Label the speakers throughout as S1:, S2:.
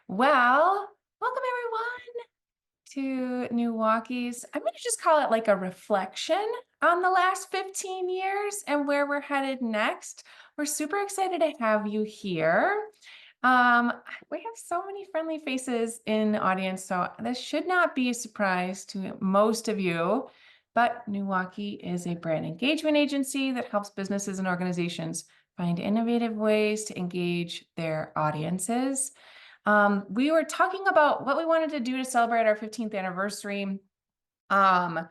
S1: Well, welcome everyone to NEWaukie's. I'm going to just call it like a reflection on the last 15 years and where we're headed next. We're super excited to have you here. Um, we have so many friendly faces in the audience, so this should not be a surprise to most of you. But NEWaukee is a brand engagement agency that helps businesses and organizations find innovative ways to engage their audiences. We were talking about what we wanted to do to celebrate our 15th anniversary. Um,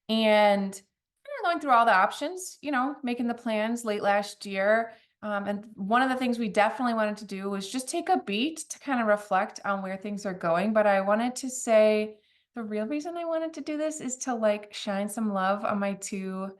S1: and going through all the options, making the plans late last year. And one of the things we definitely wanted to do was just take a beat to kind of reflect on where things are going. But I wanted to say the real reason I wanted to do this is to shine some love on my two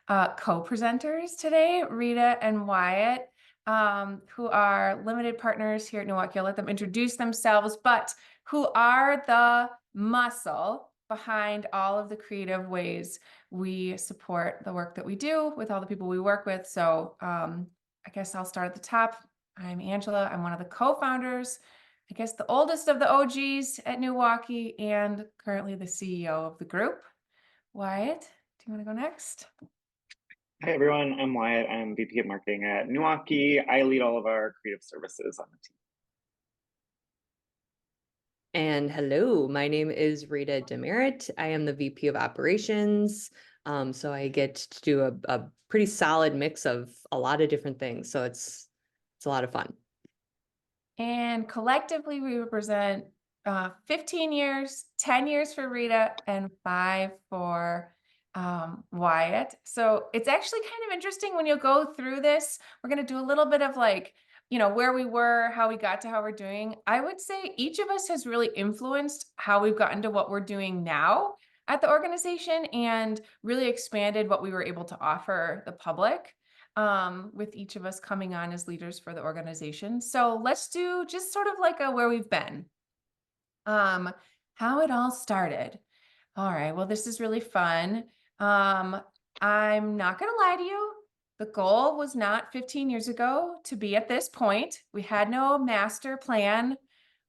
S1: co-presenters today, Rita and Wyatt, who are limited partners here at NEWaukee. I'll let them introduce themselves, but who are the muscle behind all of the creative ways we support the work that we do with all the people we work with. So I guess I'll start at the top. I'm Angela. I'm one of the co-founders, I guess the oldest of the OGs at NEWaukee and currently the CEO of the group. Wyatt, do you want to go next?
S2: Hi everyone, I'm Wyatt. I'm VP of Marketing at NEWaukee. I lead all of our creative services on the team.
S3: And hello, my name is Rita Demerit. I am the VP of Operations. So I get to do a pretty solid mix of a lot of different things. So it's a lot of fun.
S1: And collectively, we represent 15 years, 10 years for Rita, and 5 for Wyatt. So it's actually kind of interesting when you go through this. We're going to do a little bit of where we were, how we got to how we're doing. I would say each of us has really influenced how we've gotten to what we're doing now at the organization and really expanded what we were able to offer the public, with each of us coming on as leaders for the organization. So let's do just sort of like a where we've been, how it all started. All right, well, this is really fun. I'm not going to lie to you. The goal was not 15 years ago to be at this point. We had no master plan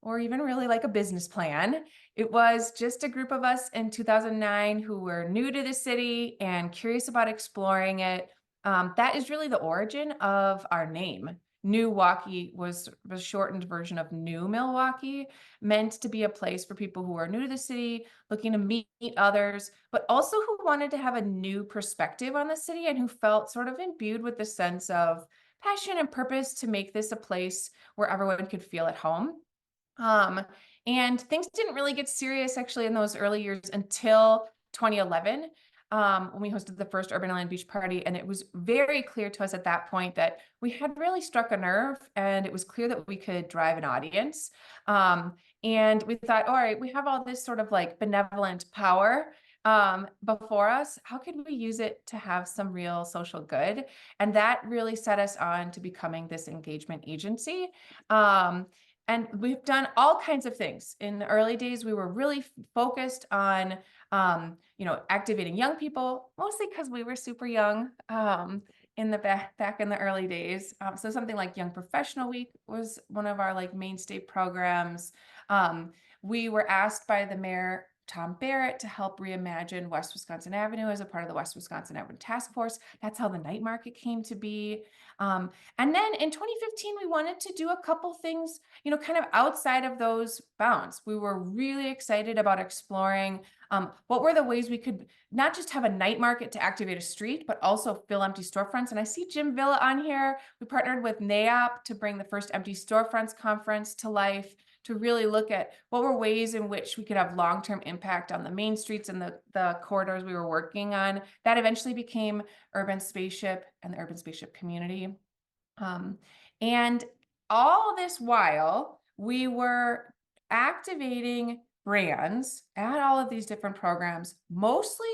S1: or even really like a business plan. It was just a group of us in 2009 who were new to the city and curious about exploring it. That is really the origin of our name. NEWaukee was the shortened version of New Milwaukee, meant to be a place for people who are new to the city, looking to meet others, but also who wanted to have a new perspective on the city and who felt sort of imbued with the sense of passion and purpose to make this a place where everyone could feel at home. And things didn't really get serious actually in those early years until 2011. When we hosted the first Urban Land Beach Party. And it was very clear to us at that point that we had really struck a nerve and it was clear that we could drive an audience. And we thought, all right, we have all this sort of like benevolent power before us. How could we use it to have some real social good? And that really set us on to becoming this engagement agency. And we've done all kinds of things. In the early days, we were really focused on, activating young people, mostly because we were super young in the back in the early days. So something like Young Professional Week was one of our mainstay programs. We were asked by the mayor, Tom Barrett, to help reimagine West Wisconsin Avenue as a part of the West Wisconsin Avenue Task Force. That's how the night market came to be. And then in 2015, we wanted to do a couple things, kind of outside of those bounds. We were really excited about exploring what were the ways we could not just have a night market to activate a street, but also fill empty storefronts. And I see Jim Villa on here. We partnered with NAOP to bring the first Empty Storefronts conference to life, to really look at what were ways in which we could have long-term impact on the main streets and the corridors we were working on. That eventually became Urban Spaceship and the Urban Spaceship community. And all this while, we were activating brands at all of these different programs, mostly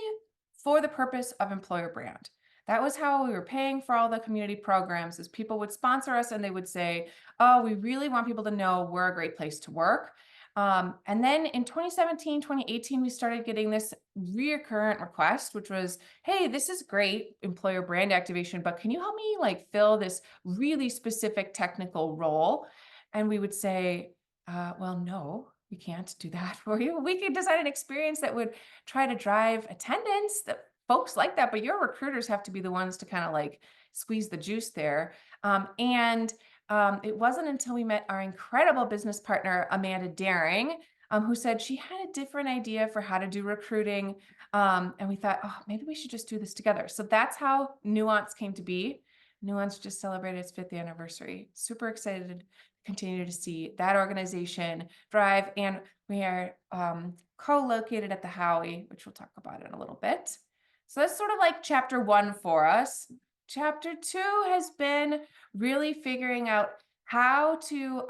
S1: for the purpose of employer brand. That was how we were paying for all the community programs, is people would sponsor us and they would say, oh, we really want people to know we're a great place to work. And then in 2017, 2018, we started getting this recurrent request, which was, hey, this is great employer brand activation, but can you help me fill this really specific technical role? And we would say, well, no, we can't do that for you. We could design an experience that would try to drive attendance, that folks like that, but your recruiters have to be the ones to kind of like squeeze the juice there. It wasn't until we met our incredible business partner, Amanda Daring, who said she had a different idea for how to do recruiting. And we thought, oh, maybe we should just do this together. So that's how Nuance came to be. Nuance just celebrated its 5th anniversary. Super excited to continue to see that organization thrive. And we are co-located at the Howie, which we'll talk about in a little bit. So that's sort of like chapter 1 for us. Chapter 2 has been really figuring out how to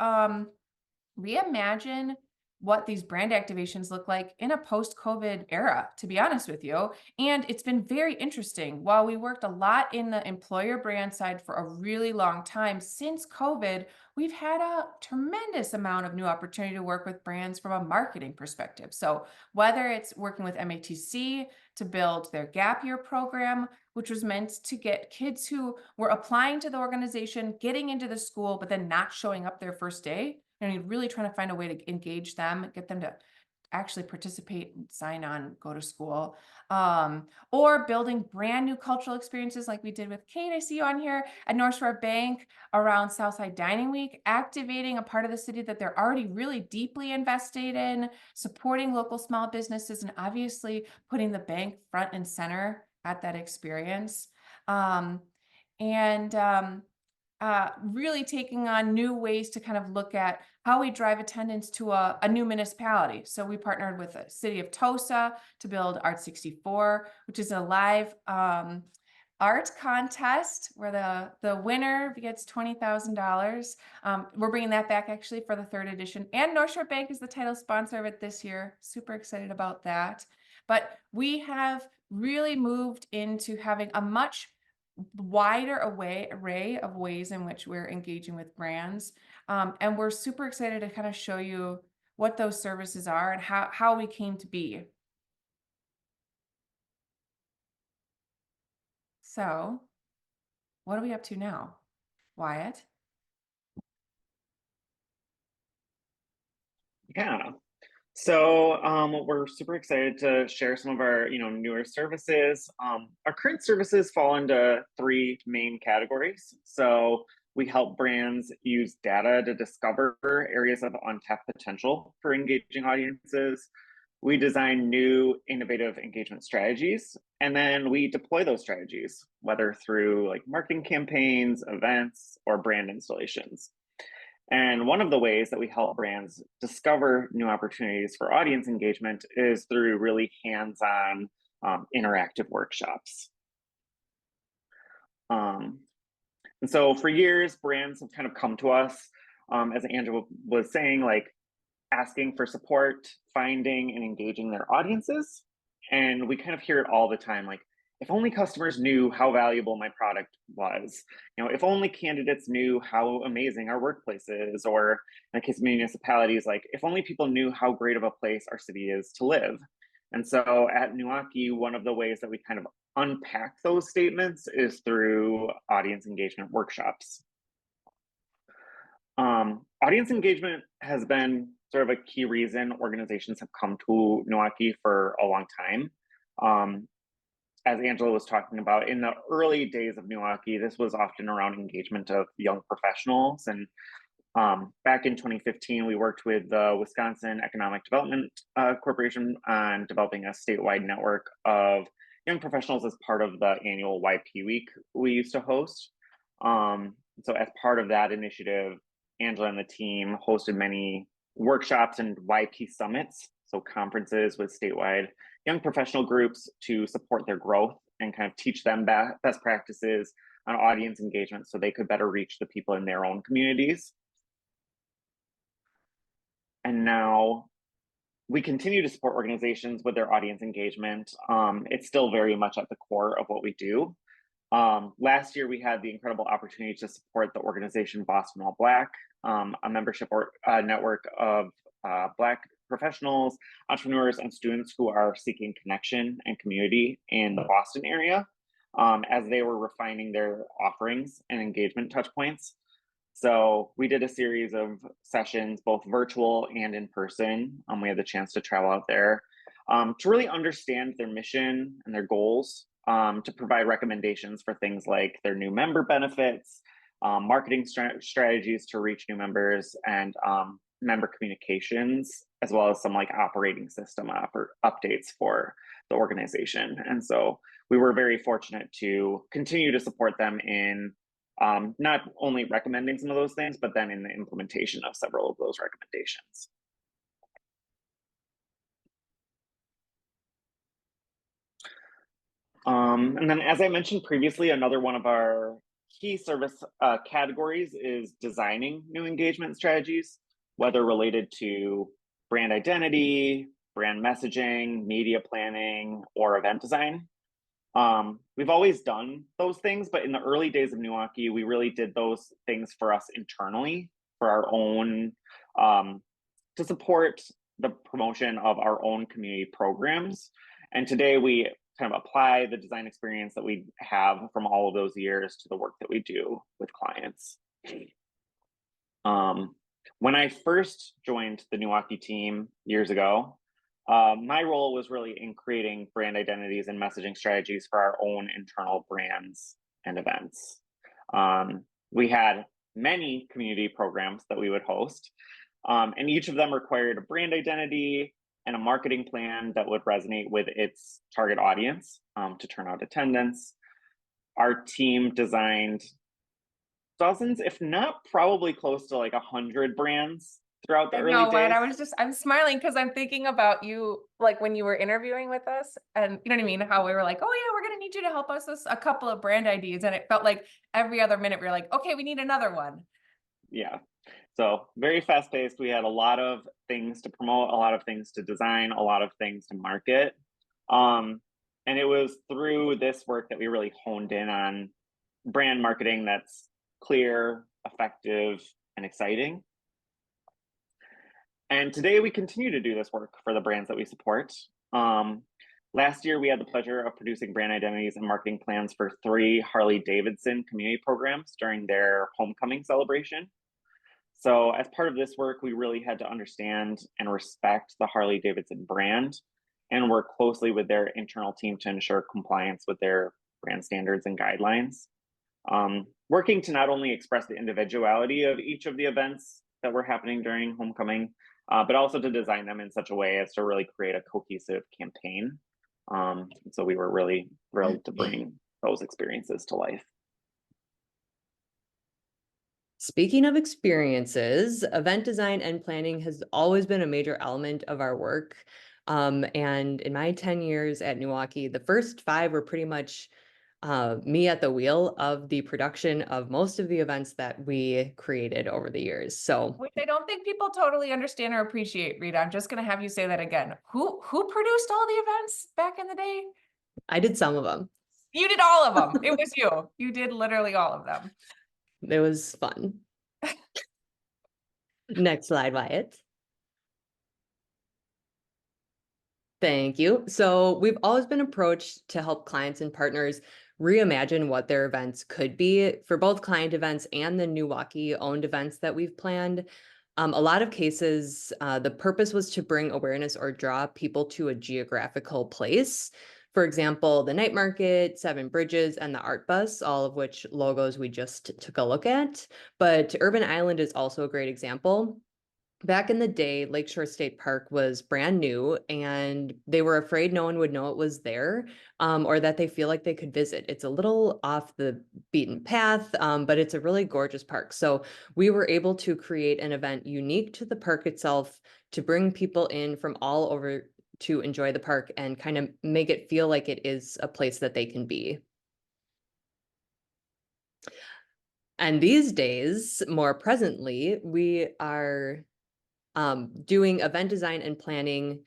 S1: reimagine what these brand activations look like in a post-COVID era, to be honest with you. And it's been very interesting. While we worked a lot in the employer brand side for a really long time, since COVID, we've had a tremendous amount of new opportunity to work with brands from a marketing perspective. So whether it's working with MATC to build their gap year program, which was meant to get kids who were applying to the organization, getting into the school, but then not showing up their first day, and really trying to find a way to engage them, get them to actually participate, sign on, go to school, or building brand new cultural experiences like we did with Kate, I see you on here, at North Shore Bank around Southside Dining Week, activating a part of the city that they're already really deeply invested in, supporting local small businesses, and obviously putting the bank front and center at that experience. Um, and really taking on new ways to kind of look at how we drive attendance to a new municipality. So we partnered with the city of Tosa to build Art 64, which is a live art contest where the winner gets $20,000. We're bringing that back actually for the 3rd edition, and North Shore Bank is the title sponsor of it this year. Super excited about that. But we have really moved into having a much wider array of ways in which we're engaging with brands. And we're super excited to kind of show you what those services are and how we came to be. So what are we up to now, Wyatt?
S2: Yeah. So we're super excited to share some of our newer services. Our current services fall into 3 main categories. So we help brands use data to discover areas of untapped potential for engaging audiences. We design new innovative engagement strategies, and then we deploy those strategies, whether through like marketing campaigns, events, or brand installations. And one of the ways that we help brands discover new opportunities for audience engagement is through really hands-on interactive workshops. And so for years, brands have kind of come to us, as Angela was saying, like asking for support, finding and engaging their audiences. And we kind of hear it all the time, like, if only customers knew how valuable my product was, if only candidates knew how amazing our workplace is, or in the case of municipalities, like if only people knew how great of a place our city is to live. And so at NEWaukee, one of the ways that we kind of unpack those statements is through audience engagement workshops. Audience engagement has been sort of a key reason organizations have come to NEWaukee for a long time. As Angela was talking about, in the early days of NEWaukee, this was often around engagement of young professionals. And back in 2015, we worked with the Wisconsin Economic Development Corporation on developing a statewide network of young professionals as part of the annual YP Week we used to host. So as part of that initiative, Angela and the team hosted many workshops and YP summits, so conferences with statewide young professional groups to support their growth and kind of teach them best practices on audience engagement so they could better reach the people in their own communities. And now we continue to support organizations with their audience engagement. It's still very much at the core of what we do. Last year, we had the incredible opportunity to support the organization Boston All Black, a membership network of Black professionals, entrepreneurs, and students who are seeking connection and community in the Boston area, as they were refining their offerings and engagement touchpoints. So we did a series of sessions, both virtual and in person. We had the chance to travel out there to really understand their mission and their goals, to provide recommendations for things like their new member benefits, marketing strategies to reach new members, and member communications, as well as some like operating system updates for the organization. And so we were very fortunate to continue to support them in not only recommending some of those things, but then in the implementation of several of those recommendations. And then, as I mentioned previously, another one of our key service categories is designing new engagement strategies, whether related to brand identity, brand messaging, media planning, or event design. We've always done those things, but in the early days of NEWaukee, we really did those things for us internally, for our own, to support the promotion of our own community programs. And today we kind of apply the design experience that we have from all of those years to the work that we do with clients. When I first joined the NEWaukee team years ago, my role was really in creating brand identities and messaging strategies for our own internal brands and events. We had many community programs that we would host, and each of them required a brand identity and a marketing plan that would resonate with its target audience to turn out attendance. Our team designed dozens, if not probably close to like 100 brands throughout the
S1: I
S2: early
S1: know what
S2: days.
S1: I'm smiling because I'm thinking about you, like when you were interviewing with us, and you know what I mean? How we were like, oh yeah, we're gonna need you to help us with a couple of brand IDs. And it felt like every other minute we were like, okay, we need another one.
S2: Yeah. So very fast paced. We had a lot of things to promote, a lot of things to design, a lot of things to market. And it was through this work that we really honed in on brand marketing that's clear, effective, and exciting. And today we continue to do this work for the brands that we support. Last year, we had the pleasure of producing brand identities and marketing plans for 3 Harley-Davidson community programs during their homecoming celebration. So as part of this work, we really had to understand and respect the Harley-Davidson brand and work closely with their internal team to ensure compliance with their brand standards and guidelines. Working to not only express the individuality of each of the events that were happening during homecoming, but also to design them in such a way as to really create a cohesive campaign. So we were really thrilled to bring those experiences to life.
S3: Speaking of experiences, event design and planning has always been a major element of our work. And in my 10 years at NEWaukee, the first 5 were pretty much me at the wheel of the production of most of the events that we created over the years. So
S1: Which I don't think people totally understand or appreciate, Rita. I'm just gonna have you say that again. Who produced all the events back in the day?
S3: I did some of them.
S1: You did all of them. It was you. You did literally all of them.
S3: It was fun. Next slide, Wyatt. Thank you. So we've always been approached to help clients and partners reimagine what their events could be for both client events and the NEWaukee owned events that we've planned. A lot of cases, the purpose was to bring awareness or draw people to a geographical place. For example, the night market, Seven Bridges, and the art bus, all of which logos we just took a look at. But Urban Island is also a great example. Back in the day, Lakeshore State Park was brand new, and they were afraid no one would know it was there, or that they feel like they could visit. It's a little off the beaten path, but it's a really gorgeous park. So we were able to create an event unique to the park itself to bring people in from all over to enjoy the park and kind of make it feel like it is a place that they can be. And these days, more presently, we are doing event design and planning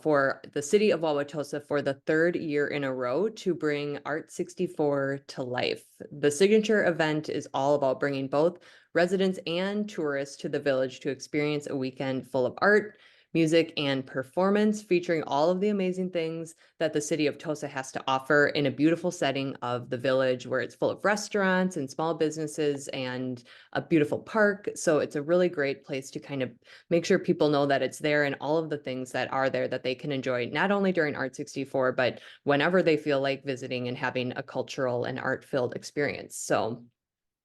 S3: for the city of Wauwatosa for the 3rd year in a row to bring Art 64 to life. The signature event is all about bringing both residents and tourists to the village to experience a weekend full of art, music, and performance, featuring all of the amazing things that the city of Tosa has to offer in a beautiful setting of the village where it's full of restaurants and small businesses and a beautiful park. So it's a really great place to kind of make sure people know that it's there and all of the things that are there that they can enjoy, not only during Art 64, but whenever they feel like visiting and having a cultural and art-filled experience. So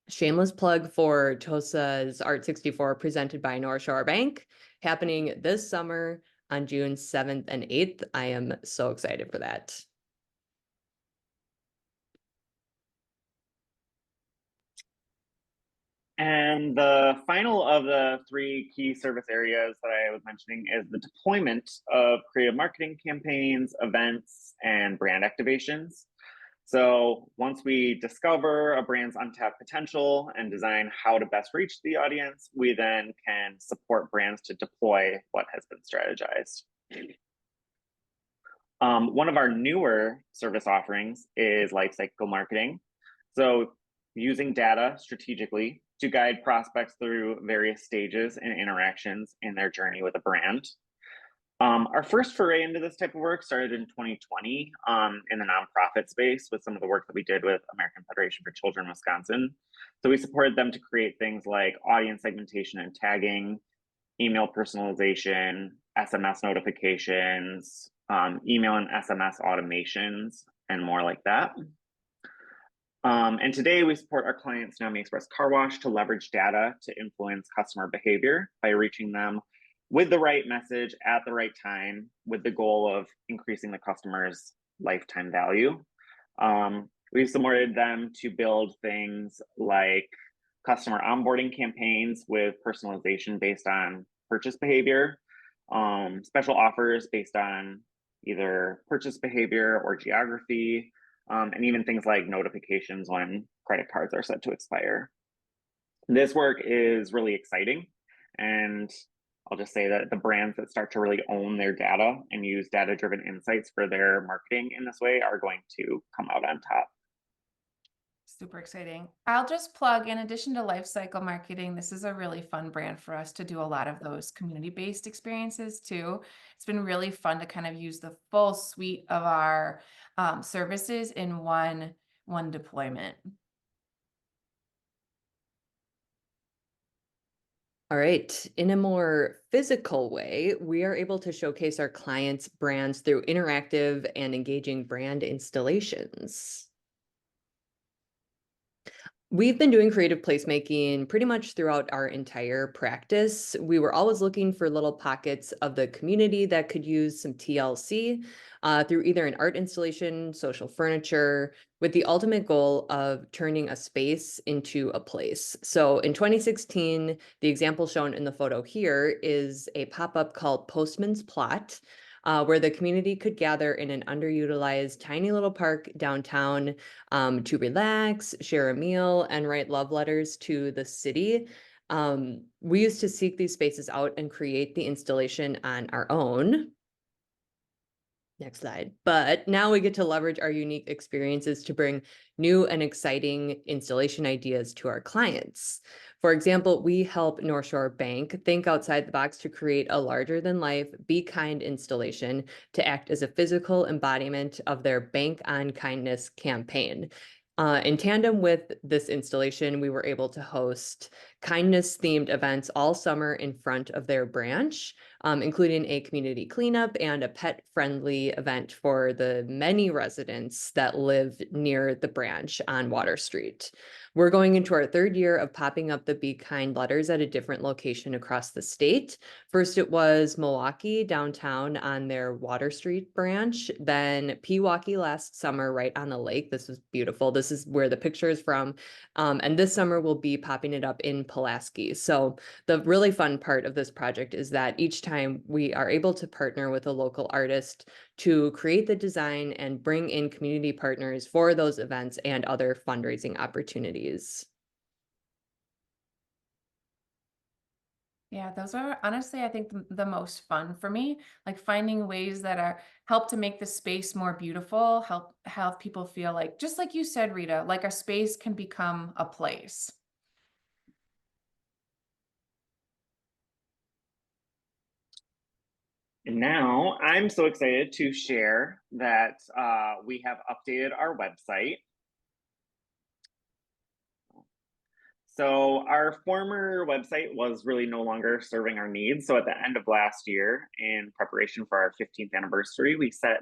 S3: shameless plug for Tosa's Art 64 presented by North Shore Bank, happening this summer on June 7th and 8th. I am so excited for that.
S2: And the final of the three key service areas that I was mentioning is the deployment of creative marketing campaigns, events, and brand activations. So once we discover a brand's untapped potential and design how to best reach the audience, we then can support brands to deploy what has been strategized. One of our newer service offerings is lifecycle marketing. So using data strategically to guide prospects through various stages and interactions in their journey with a brand. Our first foray into this type of work started in 2020 in the nonprofit space with some of the work that we did with American Federation for Children Wisconsin. So we supported them to create things like audience segmentation and tagging, email personalization, SMS notifications, email and SMS automations, and more like that. And today we support our clients Nomi Express Car Wash to leverage data to influence customer behavior by reaching them with the right message at the right time with the goal of increasing the customer's lifetime value. We've supported them to build things like customer onboarding campaigns with personalization based on purchase behavior, special offers based on either purchase behavior or geography, and even things like notifications when credit cards are set to expire. This work is really exciting, and I'll just say that the brands that start to really own their data and use data-driven insights for their marketing in this way are going to come out on top.
S1: Super exciting. I'll just plug, in addition to life cycle marketing, this is a really fun brand for us to do a lot of those community-based experiences too. It's been really fun to kind of use the full suite of our services in one deployment.
S3: All right. In a more physical way, we are able to showcase our clients' brands through interactive and engaging brand installations. We've been doing creative placemaking pretty much throughout our entire practice. We were always looking for little pockets of the community that could use some TLC through either an art installation, social furniture, with the ultimate goal of turning a space into a place. So in 2016, the example shown in the photo here is a pop-up called Postman's Plot, where the community could gather in an underutilized tiny little park downtown to relax, share a meal, and write love letters to the city. We used to seek these spaces out and create the installation on our own. Next slide. But now we get to leverage our unique experiences to bring new and exciting installation ideas to our clients. For example, we help North Shore Bank think outside the box to create a larger than life Be Kind installation to act as a physical embodiment of their Bank on Kindness campaign. In tandem with this installation, we were able to host kindness-themed events all summer in front of their branch, including a community cleanup and a pet-friendly event for the many residents that live near the branch on Water Street. We're going into our third year of popping up the Be Kind letters at a different location across the state. First, it was NEWaukee downtown on their Water Street branch, then Pewaukee last summer right on the lake. This was beautiful. This is where the picture is from. And this summer we'll be popping it up in Pulaski. So the really fun part of this project is that each time we are able to partner with a local artist to create the design and bring in community partners for those events and other fundraising opportunities.
S1: Yeah, those are honestly, I think the most fun for me, like finding ways that are help to make the space more beautiful, help have people feel like, just like you said, Rita, like a space can become a place.
S2: And now I'm so excited to share that we have updated our website. So our former website was really no longer serving our needs. So at the end of last year, in preparation for our 15th anniversary, we set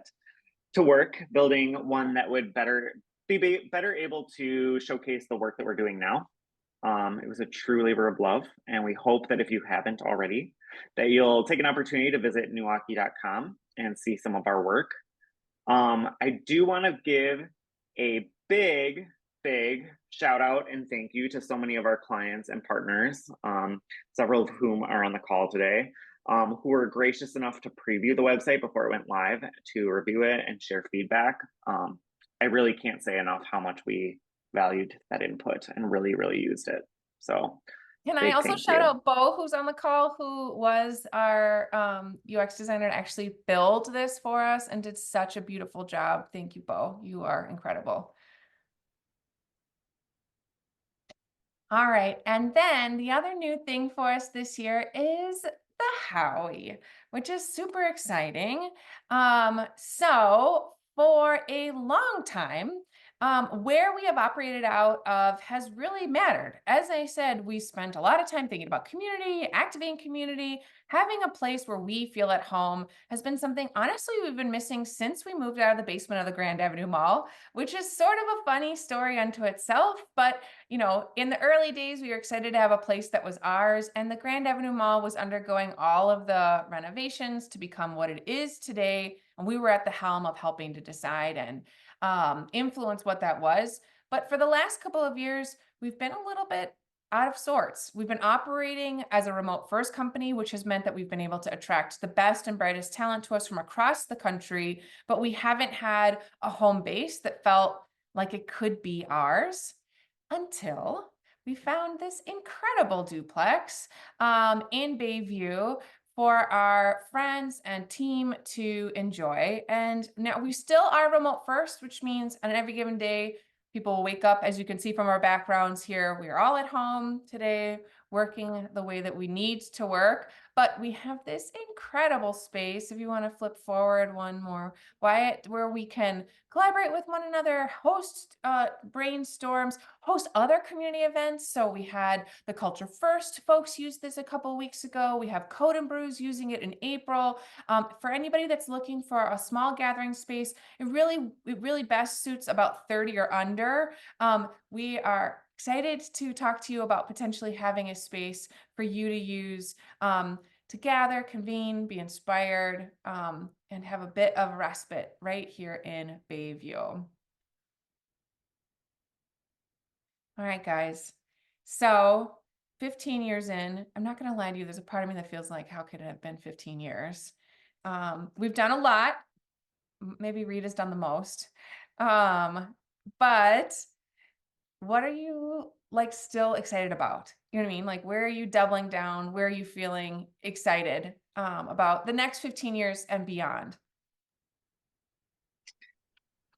S2: to work building one that would better able to showcase the work that we're doing now. It was a true labor of love, and we hope that if you haven't already, that you'll take an opportunity to visit NEWaukee.com and see some of our work. I do want to give a big shout out and thank you to so many of our clients and partners, several of whom are on the call today, who were gracious enough to preview the website before it went live to review it and share feedback. I really can't say enough how much we valued that input and really used it. So
S1: Can I
S2: big
S1: also
S2: thank
S1: shout
S2: you.
S1: out Bo, who's on the call, who was our UX designer and actually built this for us and did such a beautiful job. Thank you, Bo. You are incredible. All right, and then the other new thing for us this year is the Howie, which is super exciting. So for a long time, where we have operated out of has really mattered. As I said, we spent a lot of time thinking about community, activating community, having a place where we feel at home has been something, honestly, we've been missing since we moved out of the basement of the Grand Avenue Mall, which is sort of a funny story unto itself, but in the early days, we were excited to have a place that was ours, and the Grand Avenue Mall was undergoing all of the renovations to become what it is today. And we were at the helm of helping to decide and influence what that was. But for the last couple of years, we've been a little bit out of sorts. We've been operating as a remote first company, which has meant that we've been able to attract the best and brightest talent to us from across the country, but we haven't had a home base that felt like it could be ours until we found this incredible duplex in Bayview for our friends and team to enjoy. And now we still are remote first, which means on every given day, people will wake up, as you can see from our backgrounds here, we are all at home today, working the way that we need to work. But we have this incredible space, if you want to flip forward one more, Wyatt, where we can collaborate with one another, host brainstorms, host other community events. So we had the Culture First folks use this a couple weeks ago. We have Code and Brews using it in April. For anybody that's looking for a small gathering space, it really best suits about 30 or under. We are excited to talk to you about potentially having a space for you to use to gather, convene, be inspired, and have a bit of respite right here in Bayview. All right, guys. So 15 years in, I'm not going to lie to you, there's a part of me that feels like, how could it have been 15 years? We've done a lot. Maybe Rita's done the most. But what are you still excited about? You know what I mean? Like, where are you doubling down? Where are you feeling excited about the next 15 years and beyond?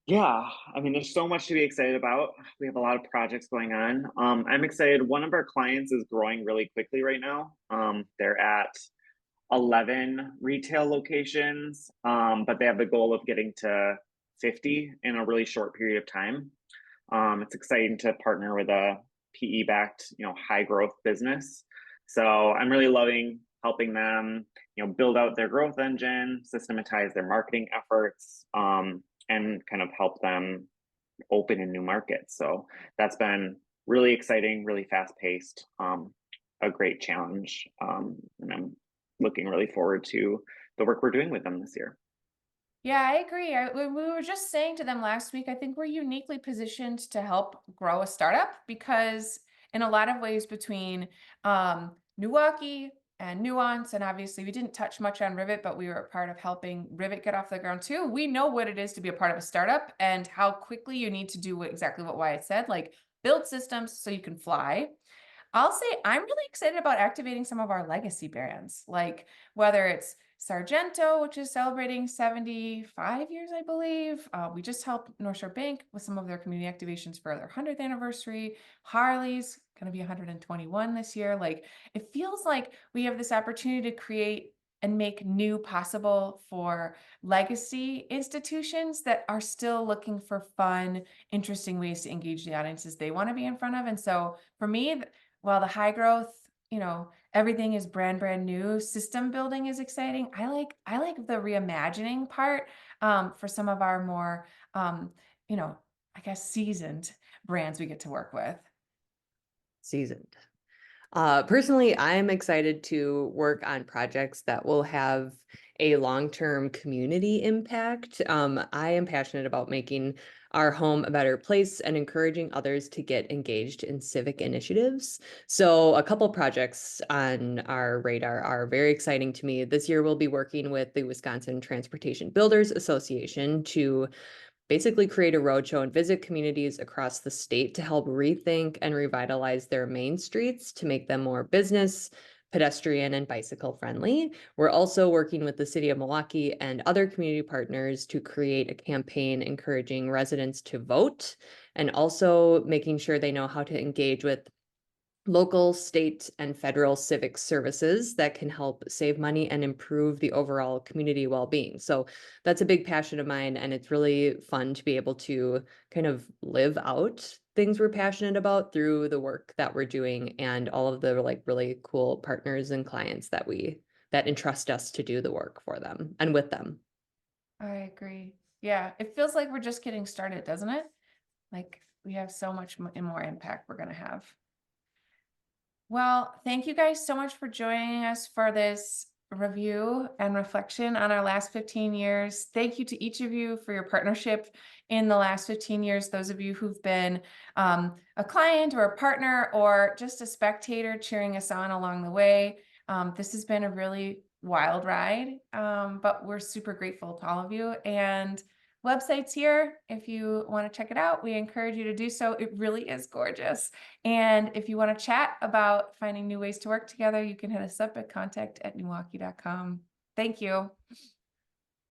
S2: Yeah, I mean, there's so much to be excited about. We have a lot of projects going on. I'm excited. One of our clients is growing really quickly right now. They're at 11 retail locations, but they have the goal of getting to 50 in a really short period of time. It's exciting to partner with a PE-backed, high growth business. So I'm really loving helping them, build out their growth engine, systematize their marketing efforts, and kind of help them open in new markets. So that's been really exciting, really fast paced, a great challenge. And I'm looking really forward to the work we're doing with them this year.
S1: Yeah, I agree. We were just saying to them last week, I think we're uniquely positioned to help grow a startup because in a lot of ways between NEWaukee and Nuance, and obviously we didn't touch much on Rivet, but we were a part of helping Rivet get off the ground too. We know what it is to be a part of a startup and how quickly you need to do exactly what Wyatt said, like build systems so you can fly. I'll say I'm really excited about activating some of our legacy brands, like whether it's Sargento, which is celebrating 75 years, I believe. We just helped North Shore Bank with some of their community activations for their 100th anniversary. Harley's going to be 121 this year. Like, it feels like we have this opportunity to create and make new possible for legacy institutions that are still looking for fun, interesting ways to engage the audiences they want to be in front of. And so for me, while the high growth, everything is brand new, system building is exciting. I like the reimagining part for some of our more you know, I guess seasoned brands we get to work with.
S3: Seasoned. Personally, I'm excited to work on projects that will have a long-term community impact. I am passionate about making our home a better place and encouraging others to get engaged in civic initiatives. So a couple projects on our radar are very exciting to me. This year, we'll be working with the Wisconsin Transportation Builders Association to basically create a roadshow and visit communities across the state to help rethink and revitalize their main streets to make them more business, pedestrian, and bicycle friendly. We're also working with the city of Milwaukee and other community partners to create a campaign encouraging residents to vote and also making sure they know how to engage with local, state, and federal civic services that can help save money and improve the overall community well-being. So that's a big passion of mine, and it's really fun to be able to kind of live out things we're passionate about through the work that we're doing and all of the like really cool partners and clients that entrust us to do the work for them and with them.
S1: I agree. Yeah, it feels like we're just getting started, doesn't it? Like we have so much more impact we're going to have. Well, thank you guys so much for joining us for this review and reflection on our last 15 years. Thank you to each of you for your partnership in the last 15 years. Those of you who've been a client or a partner or just a spectator cheering us on along the way. This has been a really wild ride, but we're super grateful to all of you. And website's here. If you want to check it out, we encourage you to do so. It really is gorgeous. And if you want to chat about finding new ways to work together, you can hit us up at contact@NEWaukee.com. Thank you.